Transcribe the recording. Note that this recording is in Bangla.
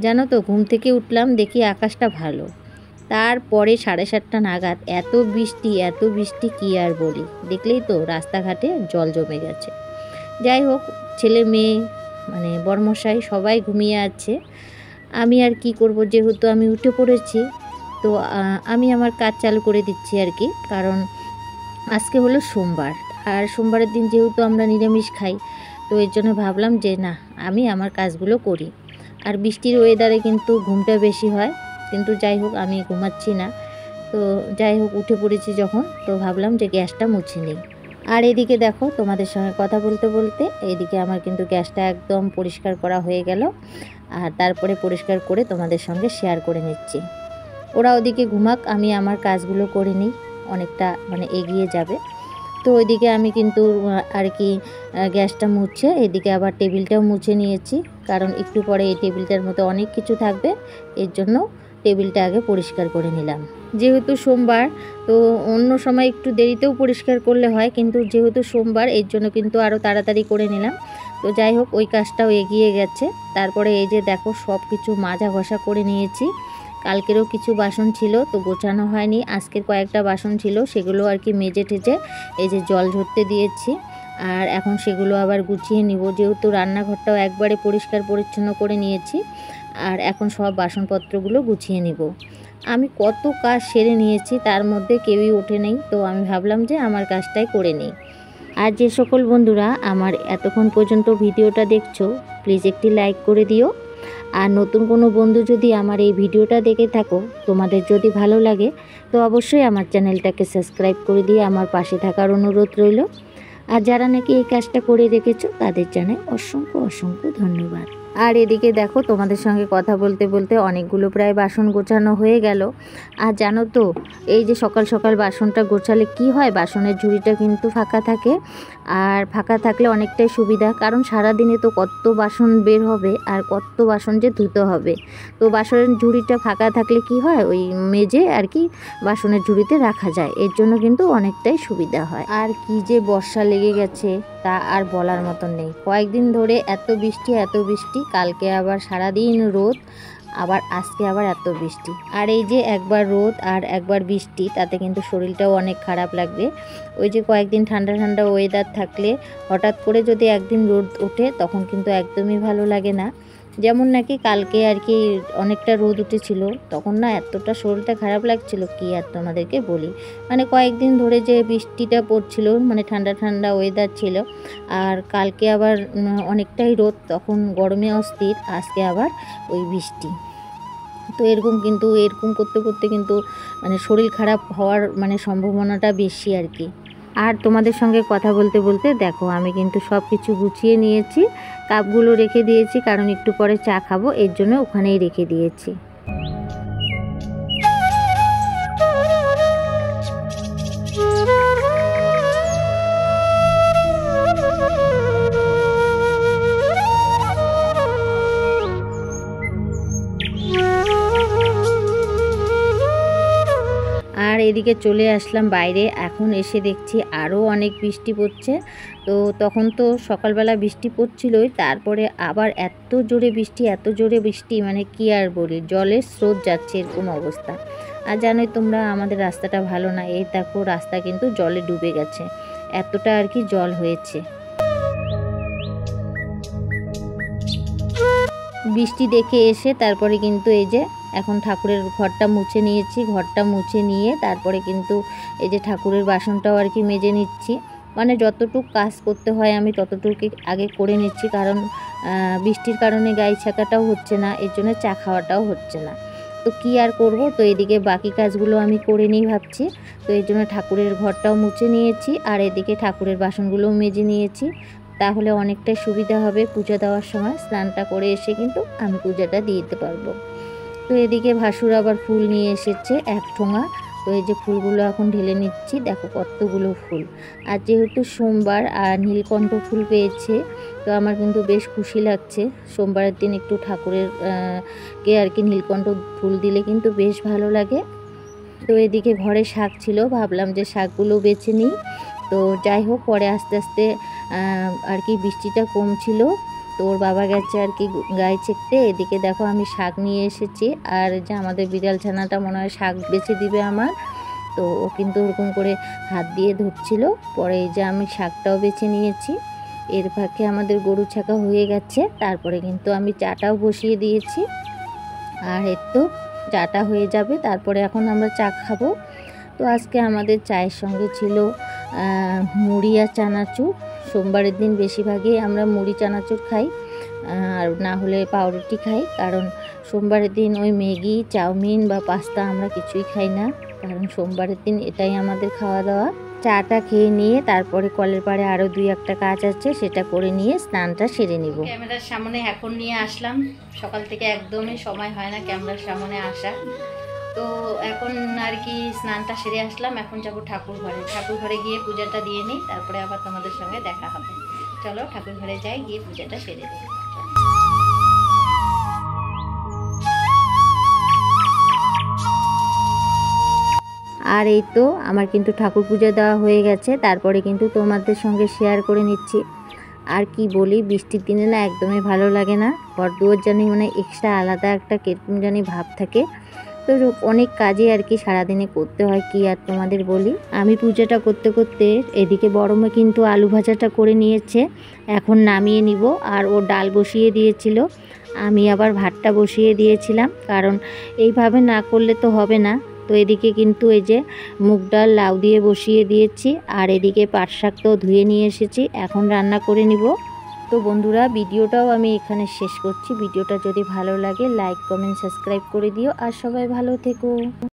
জানো তো, ঘুম থেকে উঠলাম, দেখি আকাশটা ভালো। তারপরে 7:30টা নাগাদ এত বৃষ্টি কি আর বলি। দেখলেই তো রাস্তাঘাটে জল জমে গেছে। যাই হোক, ছেলে মেয়ে মানে বরমশাই সবাই ঘুমিয়ে আছে। আমি আর কি করব, যেহেতু আমি উঠে পড়েছি, তো আমি আমার কাজ চালু করে দিচ্ছি আর কি। কারণ আজকে হলো সোমবার, আর সোমবারের দিন যেহেতু আমরা নিরামিষ খাই, তো এর জন্য ভাবলাম যে না, আমি আমার কাজগুলো করি। আর বৃষ্টির ওয়েদারে কিন্তু ঘুমটা বেশি হয়, কিন্তু যাই হোক আমি ঘুমাচ্ছি না। তো যাই হোক, উঠে পড়েছি যখন, তো ভাবলাম যে গ্যাসটা মুছে নিই। আর এদিকে দেখো, তোমাদের সঙ্গে কথা বলতে বলতে এদিকে আমার কিন্তু গ্যাসটা একদম পরিষ্কার করা হয়ে গেল। আর তারপরে পরিষ্কার করে তোমাদের সঙ্গে শেয়ার করে নিচ্ছি। ওরা ওদিকে ঘুমাক, আমি আমার কাজগুলো করে নিই, অনেকটা মানে এগিয়ে যাবে। তো ওইদিকে আমি কিন্তু আর কি গ্যাসটা মুছে এদিকে আবার টেবিলটাও মুছে নিয়েছি। কারণ একটু পরে এই টেবিলটার মধ্যে অনেক কিছু থাকবে, এর জন্য টেবিলটা আগে পরিষ্কার করে নিলাম। যেহেতু সোমবার, তো অন্য সময় একটু দেরিতেও পরিষ্কার করলে হয়, কিন্তু যেহেতু সোমবার এর জন্য কিন্তু আরও তাড়াতাড়ি করে নিলাম। তো যাই হোক, ওই কাজটাও এগিয়ে গেছে। তারপরে এই যে দেখো, সব কিছু মাজা ঘষা করে নিয়েছি। কালকেরও কিছু বাসন ছিল, তো গোছানো হয়নি। আজকের কয়েকটা বাসন ছিল, সেগুলো আর কি মেজে টেজে এই যে জল ঝরতে দিয়েছি। আর এখন সেগুলো আবার গুছিয়ে নিব, যেহেতু রান্নাঘরটাও একবারে পরিষ্কার পরিচ্ছন্ন করে নিয়েছি। আর এখন সব বাসনপত্রগুলো গুছিয়ে নিব। আমি কত কাজ সেরে নিয়েছি, তার মধ্যে কেউই ওঠে নেই, তো আমি ভাবলাম যে আমার কাজটাই করে নিই। আর যে সকল বন্ধুরা আমার এতক্ষণ পর্যন্ত ভিডিওটা দেখছো, প্লিজ একটি লাইক করে দিও। আর নতুন কোনো বন্ধু যদি আমার এই ভিডিওটা দেখে থাকো, তোমাদের যদি ভালো লাগে, তো অবশ্যই আমার চ্যানেলটাকে সাবস্ক্রাইব করে দিয়ে আমার পাশে থাকার অনুরোধ রইল। আর যারা নাকি এই কাজটা করে রেখেছো, তাদের জানাই অসংখ্য ধন্যবাদ। আর এদিকে দেখো, তোমাদের সঙ্গে কথা বলতে বলতে অনেকগুলো প্রায় বাসন গোছানো হয়ে গেল। আর জানো তো, এই যে সকাল সকাল বাসনটা গোছালে কি হয়, বাসনের ঝুড়িটা কিন্তু ফাঁকা থাকে। আর ফাঁকা থাকলে অনেকটাই সুবিধা, কারণ সারাদিনে তো কত বাসন বের হবে আর কত বাসন যে ধুতে হবে। তো বাসনের ঝুড়িটা ফাঁকা থাকলে কি হয়, ওই মেজে আর কি বাসনের ঝুড়িতে রাখা যায়, এর জন্য কিন্তু অনেকটাই সুবিধা হয়। আর কি যে বর্ষা লেগে গেছে, তা আর বলার মতন নেই। কয়েকদিন ধরে এত বৃষ্টি, কালকে আবার সারাদিন রোদ, আবার আজকে আবার এত বৃষ্টি। আর এই যে একবার রোদ আর একবার বৃষ্টি, তাতে কিন্তু শরীরটাও অনেক খারাপ লাগবে। ওই যে কয়েকদিন ঠান্ডা ঠান্ডা ওয়েদার থাকলে হঠাৎ করে যদি একদিন রোদ ওঠে, তখন কিন্তু একদমই ভালো লাগে না। যেমন নাকি কালকে আর কি অনেকটা রোদ উঠেছিল, তখন না এতটা শরীরটা খারাপ লাগছিল কি আর তোমাদেরকে বলি। মানে কয়েকদিন ধরে যে বৃষ্টিটা পড়ছিল, মানে ঠান্ডা ঠান্ডা ওয়েদার ছিল, আর কালকে আবার অনেকটাই রোদ, তখন গরমে অস্থির, আজকে আবার ওই বৃষ্টি। তো এরকম করতে করতে কিন্তু মানে শরীর খারাপ হওয়ার মানে সম্ভাবনাটা বেশি আর কি। আর তোমাদের সঙ্গে কথা বলতে বলতে দেখো, আমি কিন্তু সব কিছু গুছিয়ে নিয়েছি। কাপগুলো রেখে দিয়েছি, কারণ একটু পরে চা খাবো, এর জন্য ওখানেই রেখে দিয়েছি। আর এদিকে চলে আসলাম বাইরে, এখন এসে দেখছি আরও অনেক বৃষ্টি পড়ছে। তো তখন তো সকালবেলা বৃষ্টি পড়ছিলই, তারপরে আবার এত জোরে বৃষ্টি মানে কি আর বলি, জলের স্রোত যাচ্ছে, এরকম অবস্থা। আর জানোই তোমরা, আমাদের রাস্তাটা ভালো না, এই দেখো রাস্তা কিন্তু জলে ডুবে গেছে, এতটা আর কি জল হয়েছে। বৃষ্টি দেখে এসে তারপরে কিন্তু এই যে এখন ঠাকুরের ঘরটা মুছে নিয়েছি। ঘরটা মুছে নিয়ে তারপরে কিন্তু এই যে ঠাকুরের বাসনটাও আর কি মেজে নিচ্ছি। মানে যতটুকু কাজ করতে হয় আমি ততটুকু আগে করে নিচ্ছি, কারণ বৃষ্টির কারণে গায়ে ছাকাটাও হচ্ছে না, এর জন্য চা খাওয়াটাও হচ্ছে না। তো কি আর করব, তো এদিকে বাকি কাজগুলো আমি করে নিই ভাবছি। তো এই জন্য ঠাকুরের ঘরটাও মুছে নিয়েছি, আর এদিকে ঠাকুরের বাসনগুলোও মেজে নিয়েছি। তাহলে অনেকটাই সুবিধা হবে পূজা দেওয়ার সময়। স্নানটা করে এসে কিন্তু আমি পূজাটা দিয়ে দিতে পারবো। তো এদিকে ভাসুর আবার ফুল নিয়ে এসেছে 1 ঠোঙা। তো এই যে ফুলগুলো এখন ঢেলে নিচ্ছি, দেখো কতগুলো ফুল। আর যেহেতু সোমবার আর নীলকণ্ঠ ফুল পেয়েছে, তো আমার কিন্তু বেশ খুশি লাগছে। সোমবারের দিন একটু ঠাকুরের কে আর কি নীলকণ্ঠ ফুল দিলে কিন্তু বেশ ভালো লাগে। তো এদিকে ঘরে শাক ছিল, ভাবলাম যে শাকগুলো বেছে নিই। তো যাই হোক, পরে আস্তে আস্তে আর কি বৃষ্টিটা কমছিল, তো তো ওর বাবা গেছে আর কি গায়ে ছেঁকতে। এদিকে দেখো আমি শাক নিয়ে এসেছি, আর যে আমাদের বিড়াল ছানাটা মনে হয় শাক বেছে দিবে আমার, তো ও কিন্তু ওরকম করে হাত দিয়ে ধরছিল। পরে এই যে আমি শাকটাও বেছে নিয়েছি। এর ফাঁকে আমাদের গরু ছাকা হয়ে গেছে, তারপরে কিন্তু আমি চাটাও বসিয়ে দিয়েছি। আর এর তো চাটা হয়ে যাবে, তারপরে এখন আমরা চা খাবো। তো আজকে আমাদের চায়ের সঙ্গে ছিল মুড়ি আর চানাচুর। সোমবারের দিন বেশিরভাগই আমরা মুড়ি চানাচুর খাই, আর না হলে পাউরুটি খাই, কারণ সোমবারের দিন ওই ম্যাগি চাউমিন বা পাস্তা আমরা কিছুই খাই না, কারণ সোমবারের দিন এটাই আমাদের খাওয়া দাওয়া। চাটা খেয়ে নিয়ে তারপরে কলের পাড়ে আরও 2-1টা কাজ আছে, সেটা করে নিয়ে স্নানটা সেরে নিব। ক্যামেরার সামনে এখন নিয়ে আসলাম, সকাল থেকে একদমই সময় হয় না ক্যামেরার সামনে আসা। তো এখন আর কি স্নানটা সেরে আসলাম, এখন যাব ঠাকুর ঘরে গিয়ে পূজাটা দিয়ে নিই, তারপরে আবার তোমাদের সঙ্গে দেখা হবে। চলো ঠাকুর ঘরে যাই, গিয়ে পূজাটা সেরে দিই। আর এই তো আমার কিন্তু ঠাকুর পূজা দেওয়া হয়ে গেছে, তারপরে কিন্তু তোমাদের সঙ্গে শেয়ার করে নিচ্ছি। আর কি বলি, বৃষ্টির দিনে না একদমই ভালো লাগে না, ঘরদুয়ার জানি মানে এক্সট্রা আলাদা একটা কিরকম জানি ভাব থাকে। তো অনেক কাজে আর কি সারাদিনে করতে হয়, কি আর তোমাদের বলি। আমি পূজাটা করতে করতে এদিকে বড় মা কিন্তু আলু ভাজাটা করে নিয়েছে, এখন নামিয়ে নিব। আর ও ডাল বসিয়ে দিয়েছিল, আমি আবার ভাতটা বসিয়ে দিয়েছিলাম, কারণ এইভাবে না করলে তো হবে না। তো এদিকে কিন্তু এই যে মুগ ডাল লাউ দিয়ে বসিয়ে দিয়েছি, আর এদিকে পাট শাকটাও ধুয়ে নিয়ে এসেছি, এখন রান্না করে নিব। তো বন্ধুরা, ভিডিওটাও আমি এখানে শেষ করছি। ভিডিওটা যদি ভালো লাগে লাইক কমেন্ট সাবস্ক্রাইব করে দিও, আর সবাই ভালো থেকো।